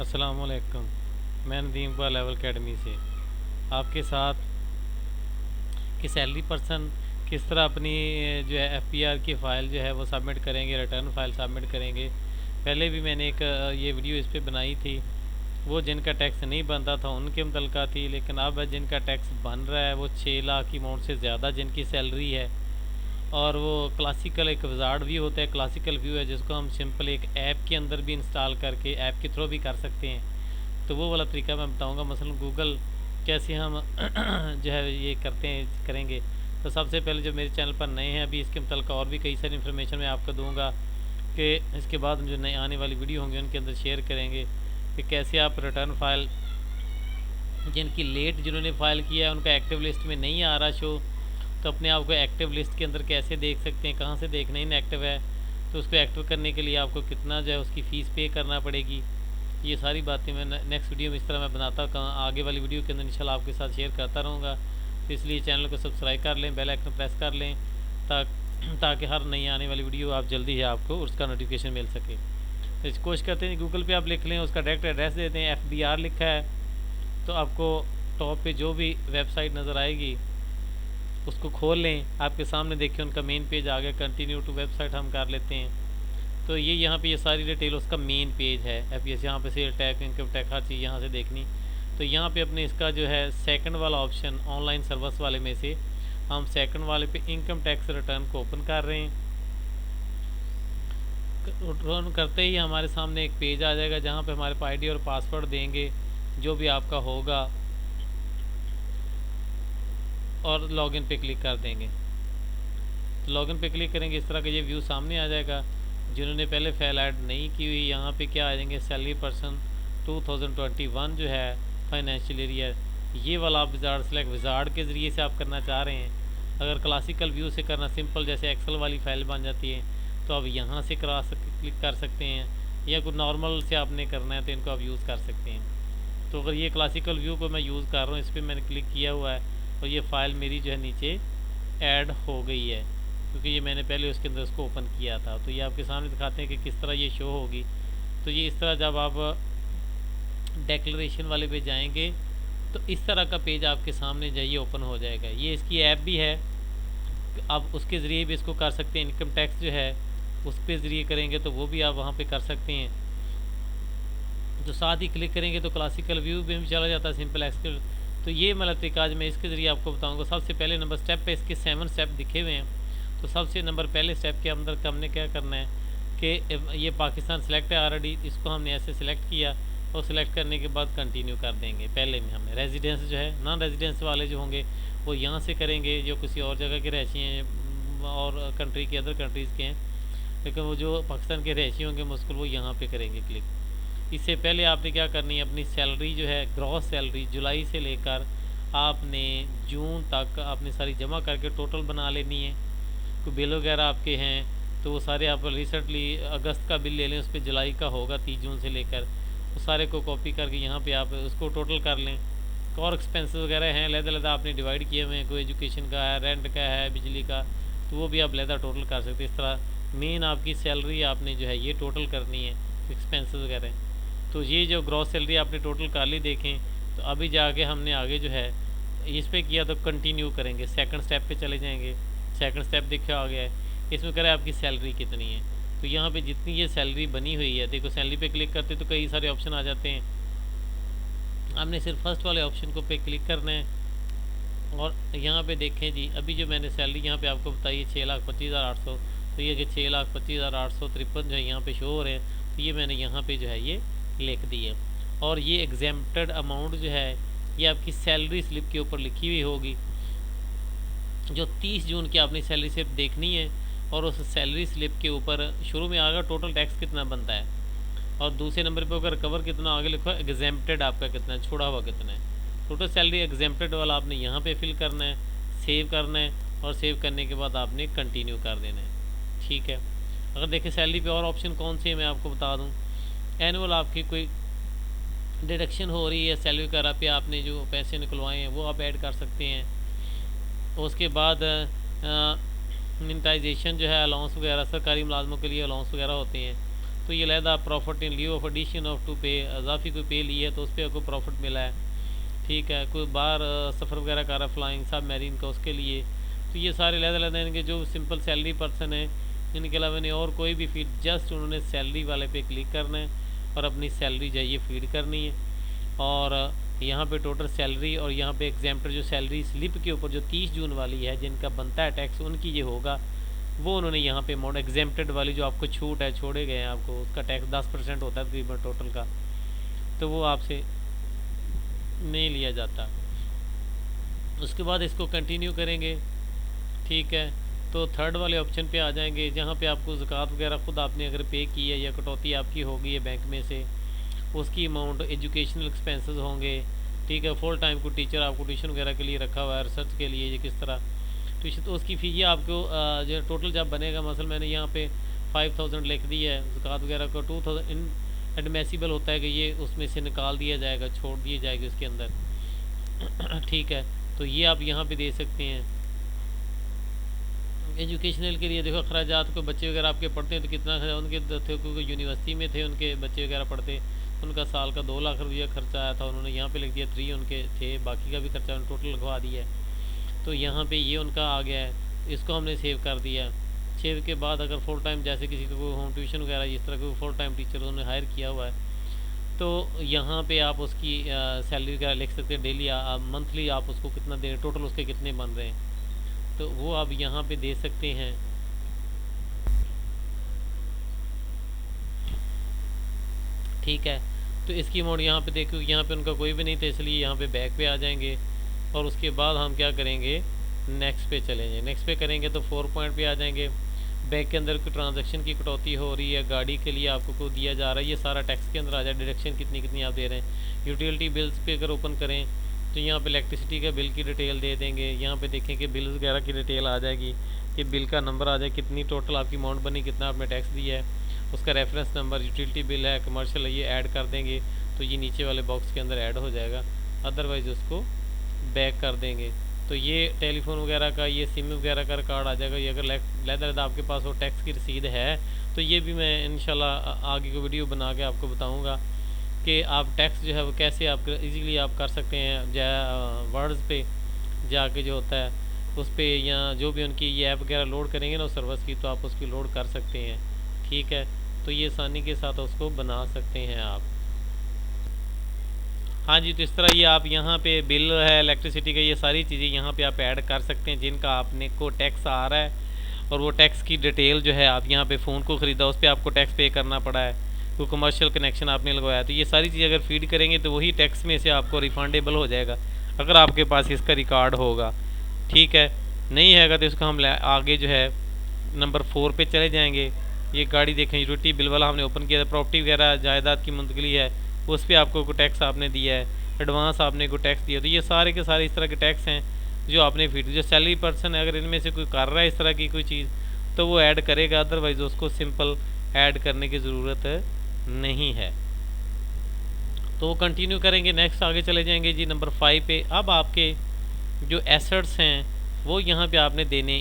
अस्सलामुअलैकुम। मैं Nadeem Iqbal level academy से आपके साथ कि सैलरी पर्सन किस तरह अपनी जो है एफपीआर की फ़ाइल जो है वो सबमिट करेंगे, रिटर्न फाइल सबमिट करेंगे। पहले भी मैंने एक ये वीडियो इस पे बनाई थी। वो जिनका टैक्स नहीं बनता था उनके मुतलका थी, लेकिन अब जिनका टैक्स बन रहा है वो 6 लाख की अमाउंट से ज़्यादा जिनकी सैलरी है। और वो क्लासिकल एक विज़ार्ड व्यू होता है, क्लासिकल व्यू है जिसको हम सिंपल एक ऐप के अंदर भी इंस्टॉल करके ऐप के थ्रू भी कर सकते हैं। तो वो वाला तरीका मैं बताऊंगा, मसलन गूगल कैसे हम जो है ये करेंगे। तो सबसे पहले जो मेरे चैनल पर नए हैं, अभी इसके मतलब और भी कई सारी इन्फॉर्मेशन मैं आपको दूंगा कि इसके बाद जो नए आने वाली वीडियो होंगी उनके अंदर शेयर करेंगे कि कैसे आप रिटर्न फाइल जिनकी लेट जिन्होंने फ़ाइल किया है उनका एक्टिव लिस्ट में नहीं आ रहा शो, तो अपने आप को एक्टिव लिस्ट के अंदर कैसे देख सकते हैं, कहाँ से देखना इनएक्टिव है। तो उसको एक्टिव करने के लिए आपको कितना जो है उसकी फ़ीस पे करना पड़ेगी। ये सारी बातें मैं नेक्स्ट वीडियो में इस तरह मैं बनाता आगे वाली वीडियो के अंदर इंशाल्लाह आपके साथ शेयर करता रहूँगा। तो इसलिए चैनल को सब्सक्राइब कर लें, बेल आइकन प्रेस कर लें ताकि हर नई आने वाली वीडियो आप जल्दी ही आपको उसका नोटिफिकेशन मिल सके। तो कोशिश करते हैं गूगल पे आप लिख लें, उसका डायरेक्ट एड्रेस देते हैं, FBR लिखा है तो आपको टॉप पे जो भी वेबसाइट नज़र आएगी उसको खोल लें। आपके सामने देखिए उनका मेन पेज आ गया, कंटिन्यू टू वेबसाइट हम कर लेते हैं। तो ये यहाँ पे ये सारी डिटेल उसका मेन पेज है। FBS यहाँ पे सेल टैक्स, इनकम टैक्स, हर चीज़ यहाँ से देखनी। तो यहाँ पे अपने इसका जो है सेकंड वाला ऑप्शन ऑनलाइन सर्विस वाले में से हम सेकंड वाले पे इनकम टैक्स रिटर्न को ओपन कर रहे हैं। रन करते ही हमारे सामने एक पेज आ जाएगा जहाँ पे हमारे ID और पासवर्ड देंगे जो भी आपका होगा और लॉगिन पे क्लिक कर देंगे। तो लॉगिन पे क्लिक करेंगे, इस तरह का ये व्यू सामने आ जाएगा। जिन्होंने पहले फाइल ऐड नहीं की हुई यहाँ पे क्या आ जाएंगे, सैलरी पर्सन 2021 जो है फाइनेंशियल ईयर, ये वाला आप विजार्ड सेलेक्ट विजार्ड के ज़रिए से आप करना चाह रहे हैं। अगर क्लासिकल व्यू से करना सिंपल जैसे एक्सेल वाली फाइल बन जाती है तो आप यहाँ से क्लिक कर सकते हैं, या कुछ नॉर्मल से आपने करना है तो इनको आप यूज़ कर सकते हैं। तो अगर ये क्लासिकल व्यू को मैं यूज़ कर रहा हूँ, इस पर मैंने क्लिक किया हुआ है और ये फ़ाइल मेरी जो है नीचे ऐड हो गई है, क्योंकि ये मैंने पहले उसके अंदर उसको ओपन किया था। तो ये आपके सामने दिखाते हैं कि किस तरह ये शो होगी। तो ये इस तरह जब आप डेक्लरेशन वाले पे जाएंगे तो इस तरह का पेज आपके सामने जाइए ओपन हो जाएगा। ये इसकी ऐप भी है, आप उसके ज़रिए भी इसको कर सकते हैं। इनकम टैक्स जो है उस पे ज़रिए करेंगे तो वो भी आप वहाँ पे कर सकते हैं। तो साथ ही क्लिक करेंगे तो क्लासिकल व्यू में भी चला जाता है, सिंपल एक्सेल। तो ये मतलब तरीका आज मैं इसके ज़रिए आपको बताऊंगा। सबसे पहले नंबर स्टेप पे इसके 7 स्टेप दिखे हुए हैं। तो सबसे नंबर पहले स्टेप के अंदर हमने क्या करना है कि ये पाकिस्तान सेलेक्ट है ऑलरेडी, इसको हमने ऐसे सेलेक्ट किया और सेलेक्ट करने के बाद कंटिन्यू कर देंगे। पहले में हमने रेजिडेंस जो है, नॉन रेजिडेंस वाले जो होंगे वो यहाँ से करेंगे, जो किसी और जगह के रहशी हैं और कंट्री के अदर कंट्रीज़ के हैं, लेकिन वो जो पाकिस्तान के रहशी होंगे मुश्किल वो यहाँ पे करेंगे क्लिक। इससे पहले आपने क्या करनी है, अपनी सैलरी जो है ग्रॉस सैलरी जुलाई से लेकर आपने जून तक आपने सारी जमा करके टोटल बना लेनी है। कोई बिल वगैरह आपके हैं तो वो सारे आप रिसेंटली अगस्त का बिल ले लें, उस पर जुलाई का होगा 30 जून से लेकर, वो सारे को कॉपी करके यहाँ पे आप उसको टोटल कर लें। और एक्सपेंसेस वगैरह हैं लहदा आपने डिवाइड किए हुए हैं, कोई एजुकेशन का है, रेंट का है, बिजली का, तो वो भी आप लहदा टोटल कर सकते हैं। इस तरह मेन आपकी सैलरी आपने जो है ये टोटल करनी है, एक्सपेंसेस वगैरह। तो ये जो ग्रॉस सैलरी आपने टोटल कर ली देखें। तो अभी जाके हमने आगे जो है इस पर किया तो कंटिन्यू करेंगे, सेकंड स्टेप पे चले जाएंगे। सेकंड स्टेप देखिए आ गया है, इसमें कह रहा है आपकी सैलरी कितनी है। तो यहाँ पे जितनी ये सैलरी बनी हुई है, देखो सैलरी पे क्लिक करते तो कई सारे ऑप्शन आ जाते हैं। आपने सिर्फ फर्स्ट वाले ऑप्शन को पे क्लिक करना है और यहाँ पे देखें जी, अभी जो मैंने सैलरी यहाँ पे आपको बताई है 6,25,800, तो ये कि 6,25,853 जो है यहाँ पे शो हो रहे हैं। तो ये मैंने यहाँ पे जो है ये लिख दी है। और ये एग्जेम्प्टेड अमाउंट जो है ये आपकी सैलरी स्लिप के ऊपर लिखी हुई होगी, जो 30 जून की आपने सैलरी स्लिप देखनी है। और उस सैलरी स्लिप के ऊपर शुरू में आएगा टोटल टैक्स कितना बनता है, और दूसरे नंबर पे अगर कवर कितना आगे लिखो एग्जेम्प्टेड आपका कितना है, छोड़ा हुआ कितना है। टोटल सैलरी एग्जेम्प्टेड वाला आपने यहाँ पे फिल करना है, सेव करना है, और सेव करने के बाद आपने कंटिन्यू कर देना है। ठीक है। अगर देखें सैलरी पे और ऑप्शन कौन से है मैं आपको बता दूँ। एनुअल आपकी कोई डिडक्शन हो रही है सैलरी वगैरह पे, आपने जो पैसे निकलवाए हैं वो आप ऐड कर सकते हैं। उसके बाद मिनटाइजेशन जो है अलाउंस वगैरह, सरकारी मुलाजमों के लिए अलाउंस वगैरह होते हैं, तो ये लहदा profit in lieu of addition of to pay, अजाफी कोई पे ली है तो उस पर आपको प्रॉफिट मिला है, ठीक है। कोई बाहर सफ़र वगैरह कर रहा है फ्लाइंग सब मैरीन का, उसके लिए। तो ये सारे लहदा इनके जो सिंपल सैलरी पर्सन है, इनके अलावा नहीं और कोई भी फीड, जस्ट उन्होंने सैलरी वाले पे क्लिक करना है और अपनी सैलरी जाइए फीड करनी है। और यहाँ पे टोटल सैलरी और यहाँ पे एग्जाम्पटर जो सैलरी स्लिप के ऊपर जो 30 जून वाली है जिनका बनता है टैक्स, उनकी ये होगा, वो उन्होंने यहाँ पे अमाउंट एग्जेम्प्टेड वाली जो आपको छूट है, छोड़े गए हैं आपको, उसका टैक्स 10% होता है तकरीबन टोटल का, तो वो आपसे नहीं लिया जाता। उसके बाद इसको कंटिन्यू करेंगे, ठीक है। तो थर्ड वाले ऑप्शन पे आ जाएंगे जहाँ पे आपको ज़कात वगैरह ख़ुद आपने अगर पे की है या कटौती आपकी हो गई है बैंक में से, उसकी अमाउंट, एजुकेशनल एक्सपेंसेस होंगे, ठीक है। फुल टाइम को टीचर आपको ट्यूशन वगैरह के लिए रखा हुआ है, रिसर्च के लिए, ये किस तरह ट्यूशन, तो उसकी फ़ी आपको जो टोटल जब बनेगा, मसल मैंने यहाँ पे 5000 लिख दी है, ज़कात वगैरह को 2000 एडमिसिबल होता है कि ये उसमें से निकाल दिया जाएगा, छोड़ दिए जाएगी उसके अंदर, ठीक है। तो ये आप यहाँ पे दे सकते हैं। एजुकेशनल के लिए देखो अखराजात को, बच्चे वगैरह आपके पढ़ते हैं तो कितना खर्चा उनके थे, क्योंकि यूनिवर्सिटी में थे उनके बच्चे वगैरह पढ़ते, उनका साल का 2 लाख रुपया खर्चा आया था, उन्होंने यहाँ पे लिख दिया 3 उनके थे, बाकी का भी खर्चा उन्होंने टोटल लगवा दिया है। तो यहाँ पे ये उनका आ गया है, इसको हमने सेव कर दिया। सेव के बाद अगर फुल टाइम जैसे किसी को होम ट्यूशन वगैरह इस तरह के फुल टाइम टीचर उन्होंने हायर किया हुआ है, तो यहाँ पे आप उसकी सैलरी वगैरह लिख सकते हैं, डेली मंथली आप उसको कितना दे, टोटल उसके कितने बन रहे हैं, तो वो आप यहाँ पे दे सकते हैं। ठीक है, तो इसकी अमाउंट यहाँ पे देखो, यहाँ पे उनका कोई भी नहीं था, इसलिए यहाँ पे बैक पे आ जाएंगे और उसके बाद हम क्या करेंगे, नेक्स्ट पे चलेंगे। नेक्स्ट पे करेंगे तो 4 पॉइंट पे आ जाएंगे। बैंक के अंदर कोई ट्रांजैक्शन की कटौती हो रही है, गाड़ी के लिए आपको को दिया जा रहा है, ये सारा टैक्स के अंदर आ जाए, डिडक्शन कितनी कितनी आप दे रहे हैं। यूटिलिटी बिल्स पे अगर ओपन करें तो यहाँ पे इलेक्ट्रिसिटी का बिल की डिटेल दे देंगे, यहाँ पे देखें कि बिल्स वगैरह की डिटेल आ जाएगी, कि बिल का नंबर आ जाए, कितनी टोटल आपकी अमाउंट बनी, कितना आपने टैक्स दिया है, उसका रेफरेंस नंबर, यूटिलिटी बिल है, कमर्शियल है, ये ऐड कर देंगे तो ये नीचे वाले बॉक्स के अंदर ऐड हो जाएगा, अदरवाइज़ उसको बैक कर देंगे। तो ये टेलीफोन वगैरह का, ये सिम वगैरह का रिकॉर्ड आ जाएगा। ये अगर लहदा आपके पास वो टैक्स की रसीद है तो ये भी मैं इंशाल्लाह आगे को वीडियो बना के आपको बताऊंगा कि आप टैक्स जो है वो कैसे आप इजीली आप कर सकते हैं। वर्ड्स पे जाके जो होता है उस पर, या जो भी उनकी ये ऐप वगैरह लोड करेंगे ना सर्विस की, तो आप उसकी लोड कर सकते हैं, ठीक है। तो ये आसानी के साथ उसको बना सकते हैं आप। हाँ जी, तो इस तरह ये आप यहाँ पे बिल है इलेक्ट्रिसिटी का, ये सारी चीज़ें यहाँ पे आप ऐड कर सकते हैं जिनका आपने को टैक्स आ रहा है, और वो टैक्स की डिटेल जो है, आप यहाँ पे फ़ोन को ख़रीदा उस पर आपको टैक्स पे करना पड़ा है, कोई कमर्शियल कनेक्शन आपने लगवाया, तो ये सारी चीज़ें अगर फीड करेंगे तो वही टैक्स में से आपको रिफंडेबल हो जाएगा अगर आपके पास इसका रिकॉर्ड होगा, ठीक है। नहीं हैगा तो इसको हम आगे जो है नंबर 4 पे चले जाएंगे। ये गाड़ी देखें, यूटिलिटी बिल वाला हमने ओपन किया था, प्रॉपर्टी वगैरह जायदाद की मुंतकली है, उस पर आपको को टैक्स आपने दिया है, एडवांस आपने को टैक्स दिया। तो ये सारे के सारे इस तरह के टैक्स हैं जो आपने फीड, जो सैलरी पर्सन है अगर इनमें से कोई कर रहा है इस तरह की कोई चीज़ तो वो ऐड करेगा, अदरवाइज़ उसको सिंपल ऐड करने की ज़रूरत नहीं है। तो वो कंटिन्यू करेंगे, नेक्स्ट आगे चले जाएंगे जी नंबर 5 पे। अब आपके जो एसेट्स हैं वो यहाँ पे आपने देने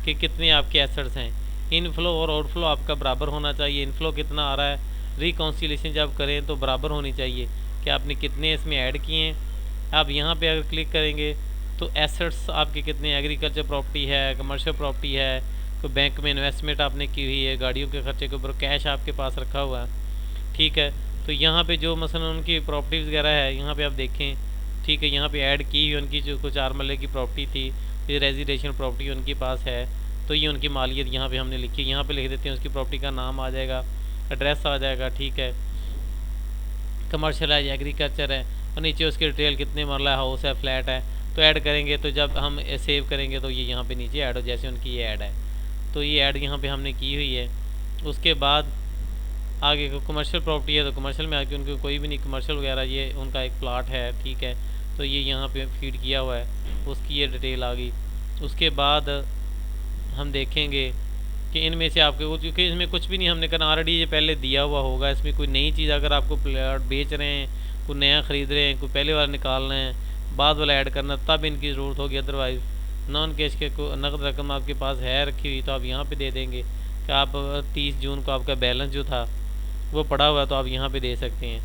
कि कितने आपके एसेट्स हैं, इनफ्लो और आउटफ्लो आपका बराबर होना चाहिए। इनफ्लो कितना आ रहा है, रिकॉन्सिलेशन जब करें तो बराबर होनी चाहिए कि आपने कितने इसमें ऐड किए हैं। आप यहाँ पे अगर क्लिक करेंगे तो एसेट्स आपके कितने, एग्रीकल्चर प्रॉपर्टी है, कमर्शियल प्रॉपर्टी है, कोई बैंक में इन्वेस्टमेंट आपने की हुई है, गाड़ियों के खर्चे के ऊपर कैश आपके पास रखा हुआ है, ठीक है। तो यहाँ पे जो मसलन उनकी प्रॉपर्टीज़ वगैरह है यहाँ पे आप देखें, ठीक है। यहाँ पे ऐड की हुई उनकी जो कुछ 4 मरले की प्रॉपर्टी थी, ये रेजिडेंशियल प्रॉपर्टी उनके पास है, तो ये उनकी मालियत यहाँ पे हमने लिखी, यहाँ पे लिख देते हैं, उसकी प्रॉपर्टी का नाम आ जाएगा, एड्रेस आ जाएगा, ठीक है। कमर्शियल है, एग्रीकल्चर है, और नीचे उसकी डिटेल कितने मरला हाउस है, फ्लैट है, तो ऐड करेंगे। तो जब हम सेव करेंगे तो ये यहाँ पे नीचे ऐड हो, जैसे उनकी ये ऐड है, तो ये ऐड यहाँ पे हमने की हुई है। उसके बाद आगे को कमर्शियल प्रॉपर्टी है तो कमर्शियल में आके उनको कोई भी नहीं, कमर्शियल वगैरह ये उनका एक प्लाट है, ठीक है, तो ये यहाँ पे फीड किया हुआ है, उसकी ये डिटेल आ गई। उसके बाद हम देखेंगे कि इनमें से आपको, क्योंकि इसमें कुछ भी नहीं हमने करना, ऑलरेडी ये पहले दिया हुआ होगा। इसमें कोई नई चीज़ अगर आपको प्लाट बेच रहे हैं, कोई नया ख़रीद रहे हैं, कोई पहले वाला निकाल रहे हैं, बाद वाला ऐड करना, तब इनकी ज़रूरत होगी। अदरवाइज़ नॉन कैश के को नकद रकम आपके पास है रखी हुई तो आप यहाँ पे दे देंगे कि आप 30 जून को आपका बैलेंस जो था वो पड़ा हुआ है तो आप यहाँ पे दे सकते हैं।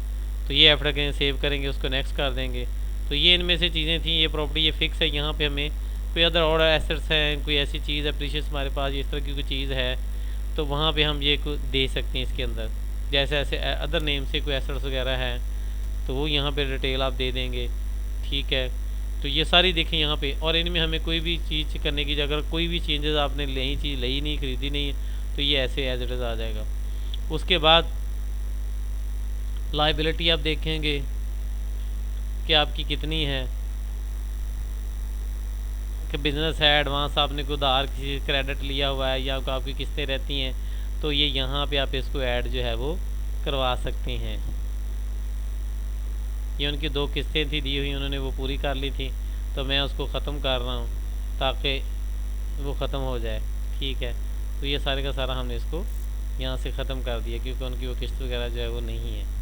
तो ये एफ रखें, सेव करेंगे, उसको नेक्स्ट कर देंगे। तो ये इनमें से चीज़ें थी, ये प्रॉपर्टी ये फिक्स है। यहाँ पे हमें कोई अदर और एसेट्स हैं, कोई ऐसी चीज़ है प्रीशियस हमारे पास, इस तरह की कोई चीज़ है तो वहाँ पे हम ये दे सकते हैं इसके अंदर। जैसे ऐसे अदर नेम से कोई एसेट्स वगैरह है तो वो यहाँ पे डिटेल आप दे देंगे, ठीक है। तो ये सारी देखें यहाँ पे, और इनमें हमें कोई भी चीज़ करने की, अगर कोई भी चेंजेस आपने नई चीज़ ली नहीं, खरीदी नहीं तो ये ऐसे एज इट इज़ आ जाएगा। उसके बाद लायबिलिटी आप देखेंगे कि आपकी कितनी है, कि बिज़नेस है, एडवांस आपने कोई उधार किसी क्रेडिट लिया हुआ है या आपकी किस्तें रहती हैं तो ये यहाँ पे आप इसको ऐड जो है वो करवा सकते हैं। ये उनकी 2 किस्तें थी दी हुई, उन्होंने वो पूरी कर ली थी तो मैं उसको ख़त्म कर रहा हूँ ताकि वो ख़त्म हो जाए, ठीक है। तो ये सारे का सारा हमने इसको यहाँ से ख़त्म कर दिया क्योंकि उनकी वो किस्त वगैरह जो है वो नहीं है।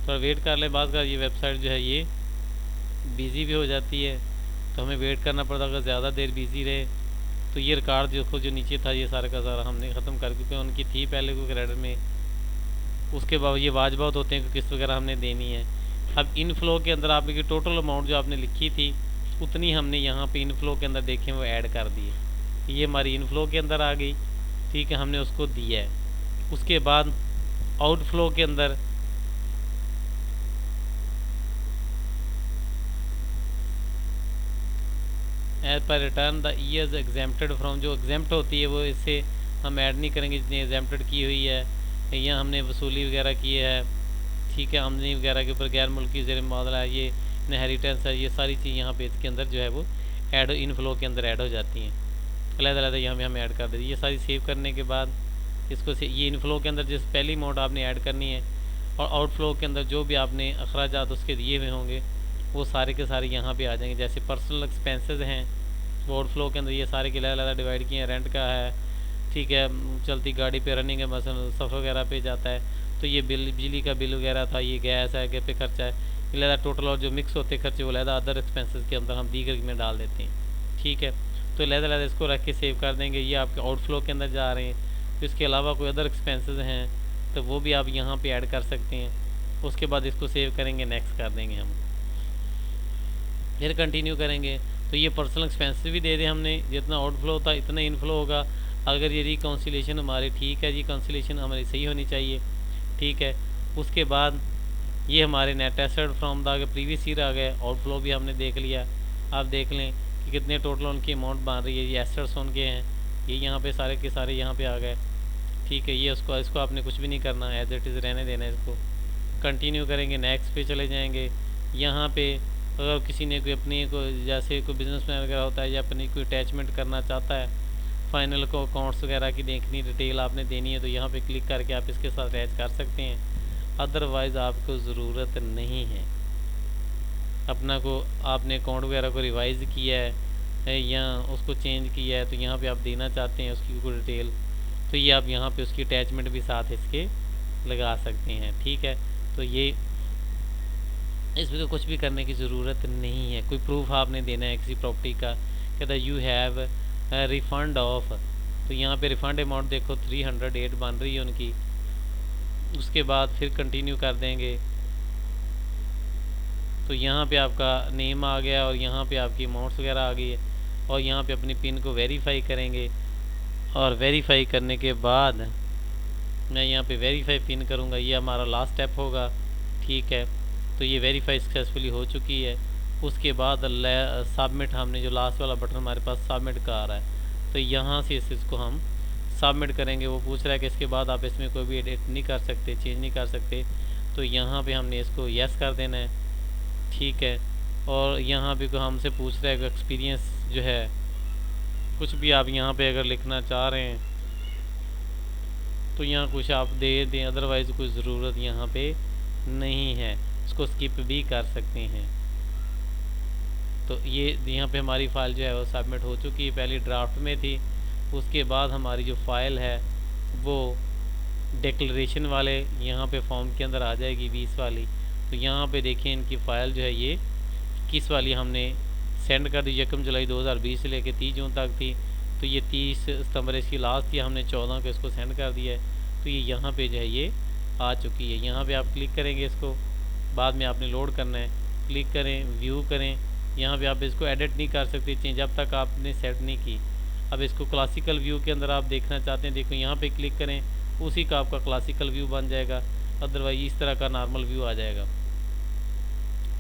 थोड़ा वेट कर ले, बाद का ये वेबसाइट जो है ये बिज़ी भी हो जाती है तो हमें वेट करना पड़ता। अगर ज़्यादा देर बिज़ी रहे तो ये रिकॉर्ड जो नीचे था ये सारा का सारा हमने ख़त्म कर, क्योंकि उनकी थी पहले को क्रेडिट में, उसके बाद ये वाजबात होते हैं कि किस्त वगैरह हमने देनी है। अब इनफ्लो के अंदर आपकी टोटल अमाउंट जो आपने लिखी थी उतनी हमने यहाँ पे इनफ्लो के अंदर देखें वो ऐड कर दिए। ये हमारी इनफ्लो के अंदर आ गई, ठीक है, हमने उसको दिया है। उसके बाद आउटफ्लो के अंदर as per return the years exempted from, जो एग्जेम्प्ट होती है वो इससे हम ऐड नहीं करेंगे जितनी एग्जेम्प्टेड की हुई है। यहाँ हमने वसूली वगैरह की है, ठीक है, आमदनी वगैरह के ऊपर गैर मुल्की ज़ेर मुआवजा है, ये इनहेरिटेंस है, ये सारी चीज़ यहाँ पे इसके अंदर जो है वो ऐड इनफ्लो के अंदर ऐड हो जाती हैं। अलग-अलग यहाँ पे हम ऐड कर देते हैं। ये सारी सेव करने के बाद इसको से ये इनफ्लो के अंदर जिस पहली अमाउंट आपने ऐड करनी है और आउटफ्लो के अंदर जो भी आपने अखराजात उसके दिए हुए होंगे वो सारे के सारे यहाँ पे आ जाएंगे। जैसे पर्सनल एक्सपेंसेस हैं वो आउटफ्लो के अंदर ये सारे के अलग डिवाइड किए हैं। रेंट का है, ठीक है, चलती गाड़ी पे रनिंग है, मसलन सफ़र वगैरह पे जाता है तो ये बिल, बिजली का बिल वगैरह था, ये गैस है, घर पे खर्चा है, ये लहदा टोटल और जो मिक्स होते खर्चे वो लहदा अदर एक्सपेंसेस के अंदर हम दीगर में डाल देते हैं, ठीक है। तो लहदा इसको रख के सेव कर देंगे। ये आपके आउटफ्लो के अंदर जा रहे हैं। तो इसके अलावा कोई अदर एक्सपेंसेस हैं तो वो भी आप यहाँ पे ऐड कर सकते हैं। उसके बाद इसको सेव करेंगे, नेक्स्ट कर देंगे हम, फिर कंटिन्यू करेंगे। तो ये पर्सनल एक्सपेंसेस भी दे दें हमने, जितना आउटफ्लो होता है इतना इनफ्लो होगा। अगर ये रिकॉन्सिलेशन हमारी ठीक है, रिकॉन्सिलेशन हमारी सही होनी चाहिए, ठीक है। उसके बाद ये हमारे net asset from the previous year आ गए, आउटफ्लो भी हमने देख लिया। आप देख लें कि कितने टोटल उनकी अमाउंट बन रही है, ये एसेट्स उनके हैं, ये यहाँ पे सारे के सारे यहाँ पे आ गए, ठीक है। ये इसको आपने कुछ भी नहीं करना, एज इट इज़ रहने देना है। इसको कंटिन्यू करेंगे, नेक्स्ट पे चले जाएंगे। यहाँ पे अगर किसी ने कोई अपनी जैसे कोई बिजनेसमैन वगैरह होता है या अपनी कोई अटैचमेंट करना चाहता है, फाइनल को अकाउंट्स वगैरह की देखनी, डिटेल आपने देनी है तो यहाँ पे क्लिक करके आप इसके साथ अटैच कर सकते हैं। अदरवाइज़ आपको ज़रूरत नहीं है। अपना को आपने अकाउंट वगैरह को रिवाइज़ किया है या उसको चेंज किया है तो यहाँ पे आप देना चाहते हैं उसकी कोई डिटेल, तो ये आप यहाँ पे उसकी अटैचमेंट भी साथ इसके लगा सकते हैं, ठीक है। तो ये इसमें तो कुछ भी करने की ज़रूरत नहीं है। कोई प्रूफ आपने देना है किसी प्रॉपर्टी का, कहता है यू हैव रिफ़ंड ऑफ, तो यहाँ पे रिफ़ंड अमाउंट देखो 308 बन रही है उनकी। उसके बाद फिर कंटिन्यू कर देंगे तो यहाँ पे आपका नेम आ गया और यहाँ पे आपकी अमाउंट्स वगैरह आ गई है। और यहाँ पे अपनी पिन को वेरीफाई करेंगे और वेरीफाई करने के बाद मैं यहाँ पे वेरीफाई पिन करूँगा, ये हमारा लास्ट स्टेप होगा, ठीक है। तो ये वेरीफाई सक्सेसफुली हो चुकी है। उसके बाद सबमिट, हमने जो लास्ट वाला बटन हमारे पास सबमिट का आ रहा है तो यहाँ से इसको हम सबमिट करेंगे। वो पूछ रहा है कि इसके बाद आप इसमें कोई भी एडिट नहीं कर सकते, चेंज नहीं कर सकते, तो यहाँ पे हमने इसको यस कर देना है, ठीक है। और यहाँ पे को हमसे पूछ रहा है कि एक्सपीरियंस जो है कुछ भी आप यहाँ पे अगर लिखना चाह रहे हैं तो यहाँ कुछ आप दे दें, अदरवाइज़ कोई ज़रूरत यहाँ पे नहीं है, इसको स्किप भी कर सकते हैं। तो ये यहाँ पे हमारी फ़ाइल जो है वो सबमिट हो चुकी है, पहली ड्राफ्ट में थी। उसके बाद हमारी जो फ़ाइल है वो डिक्लेरेशन वाले यहाँ पे फॉर्म के अंदर आ जाएगी 20 वाली। तो यहाँ पे देखिए इनकी फ़ाइल जो है ये 21 वाली हमने सेंड कर दी। 1 जुलाई 2020 से लेकर 30 जून तक थी, तो ये 30 सितंबर इसकी लास्ट थी, हमने 14 को इसको सेंड कर दिया है। तो ये यहाँ पे जो है ये आ चुकी है। यहाँ पे आप क्लिक करेंगे, इसको बाद में आपने लोड करना है, क्लिक करें, व्यू करें। यहाँ पे आप इसको एडिट नहीं कर सकते चेंज जब तक आपने सेट नहीं की। अब इसको क्लासिकल व्यू के अंदर आप देखना चाहते हैं, देखो यहाँ पे क्लिक करें, उसी का आपका क्लासिकल व्यू बन जाएगा, अदरवाइज इस तरह का नॉर्मल व्यू आ जाएगा।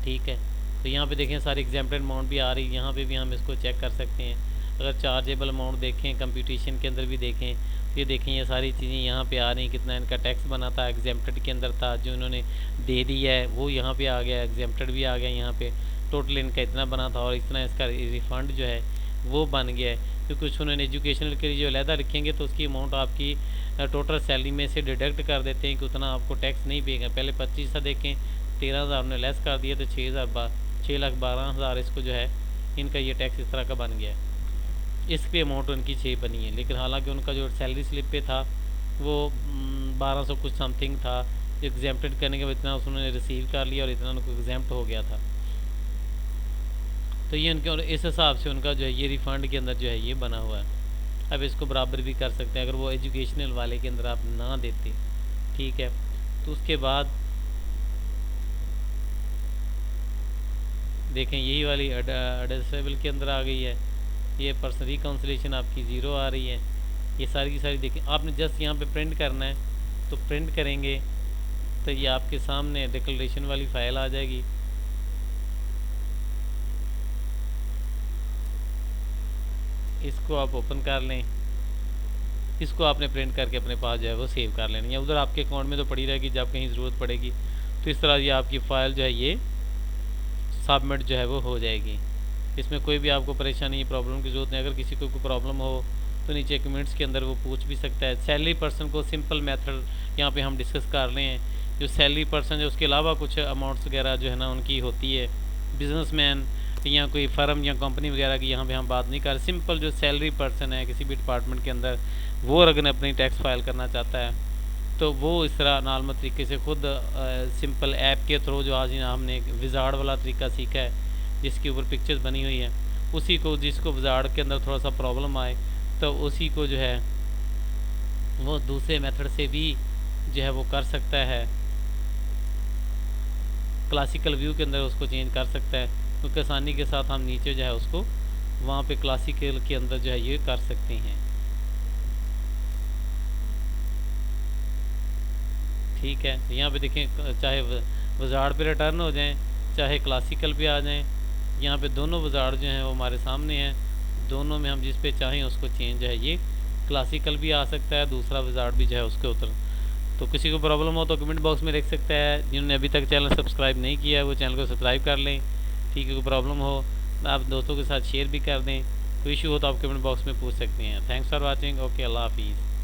ठीक है, तो यहाँ पे देखें सारी एग्जाम्पटेड अमाउंट भी आ रही है, यहाँ पे भी हम इसको चेक कर सकते हैं। अगर चार्जेबल अमाउंट देखें, कंप्यूटेशन के अंदर भी देखें, ये देखें ये सारी चीज़ें यहाँ पे आ रही, कितना इनका टैक्स बना था, एग्जाम्प्टेड के अंदर था, जो इन्होंने दे दिया है वो यहाँ पे आ गया, एग्जाम्प्टेड भी आ गया यहाँ पे, टोटल इनका इतना बना था और इतना इसका रिफ़ंड जो है वो बन गया है। क्योंकि कुछ उन्होंने एजुकेशनल के लिए जो अलहदा रखेंगे तो उसकी अमाउंट आपकी टोटल सैलरी में से डिडक्ट कर देते हैं कि उतना आपको टैक्स नहीं पेगा। पहले 25 था, देखें 13,000 ने लेस कर दिया, तो 6,12,000 इसको जो है इनका ये टैक्स इस तरह का बन गया है। इसकी अमाउंट उनकी 6 बनी है, लेकिन हालांकि उनका जो सैलरी स्लिप पे था वो 1200 कुछ समथिंग था। एग्जाम्प्टेड करने के बाद इतना उन्होंने रिसीव कर लिया और इतना उनको एग्जाम्प्ट हो गया था। तो ये उनके और इस हिसाब से उनका जो है ये रिफ़ंड के अंदर जो है ये बना हुआ है। अब इसको बराबर भी कर सकते हैं अगर वो एजुकेशनल वाले के अंदर आप ना देते। ठीक है, तो उसके बाद देखें यही वाली एडजस्टेबल के अंदर आ गई है, ये पर्सन रिकाउंसिलेशन आपकी ज़ीरो आ रही है। ये सारी की सारी देखें, आपने जस्ट यहाँ पे प्रिंट करना है, तो प्रिंट करेंगे तो ये आपके सामने डिक्लेरेशन वाली फ़ाइल आ जाएगी। इसको आप ओपन कर लें, इसको आपने प्रिंट करके अपने पास जो है वो सेव कर लेना, या उधर आपके अकाउंट में तो पड़ी रहेगी, जब कहीं ज़रूरत पड़ेगी तो इस तरह ये आपकी फ़ाइल जो है ये सबमिट जो है वो हो जाएगी। इसमें कोई भी आपको परेशानी प्रॉब्लम की ज़रूरत नहीं। अगर किसी को कोई प्रॉब्लम हो तो नीचे कमेंट्स के अंदर वो पूछ भी सकता है। सैलरी पर्सन को सिंपल मेथड यहाँ पे हम डिस्कस कर रहे हैं। जो सैलरी पर्सन है उसके अलावा कुछ अमाउंट्स वगैरह जो है ना उनकी होती है, बिजनेसमैन या कोई फर्म या कंपनी वगैरह की यहाँ पे हम बात नहीं कर रहे। सिंपल जो सैलरी पर्सन है किसी भी डिपार्टमेंट के अंदर, वो अगर अपनी टैक्स फाइल करना चाहता है तो वो इस तरह नॉर्मल तरीके से खुद सिंपल ऐप के थ्रू, जो आज हमने विजार्ड वाला तरीका सीखा है जिसके ऊपर पिक्चर्स बनी हुई है, उसी को जिसको विजार्ड के अंदर थोड़ा सा प्रॉब्लम आए तो उसी को जो है वो दूसरे मेथड से भी जो है वो कर सकता है, क्लासिकल व्यू के अंदर उसको चेंज कर सकता है। क्योंकि आसानी के साथ हम नीचे जो है उसको वहाँ पे क्लासिकल के अंदर जो है ये कर सकते हैं। ठीक है, यहाँ पे देखें चाहे विजार्ड पे रिटर्न हो जाएं चाहे क्लासिकल पे आ जाएं, यहाँ पे दोनों विजार्ड जो हैं वो हमारे सामने हैं। दोनों में हम जिस पे चाहें उसको चेंज है, ये क्लासिकल भी आ सकता है, दूसरा विजार्ड भी जो है उसके उतर। तो किसी को प्रॉब्लम हो तो कमेंट बॉक्स में लिख सकता है। जिन्होंने अभी तक चैनल सब्सक्राइब नहीं किया है वो चैनल को सब्सक्राइब कर लें। ठीक है, कोई प्रॉब्लम हो आप दोस्तों के साथ शेयर भी कर दें। कोई इशू हो तो आप कमेंट बॉक्स में पूछ सकते हैं। Thanks for watching. ओके, अल्लाह हाफिज़।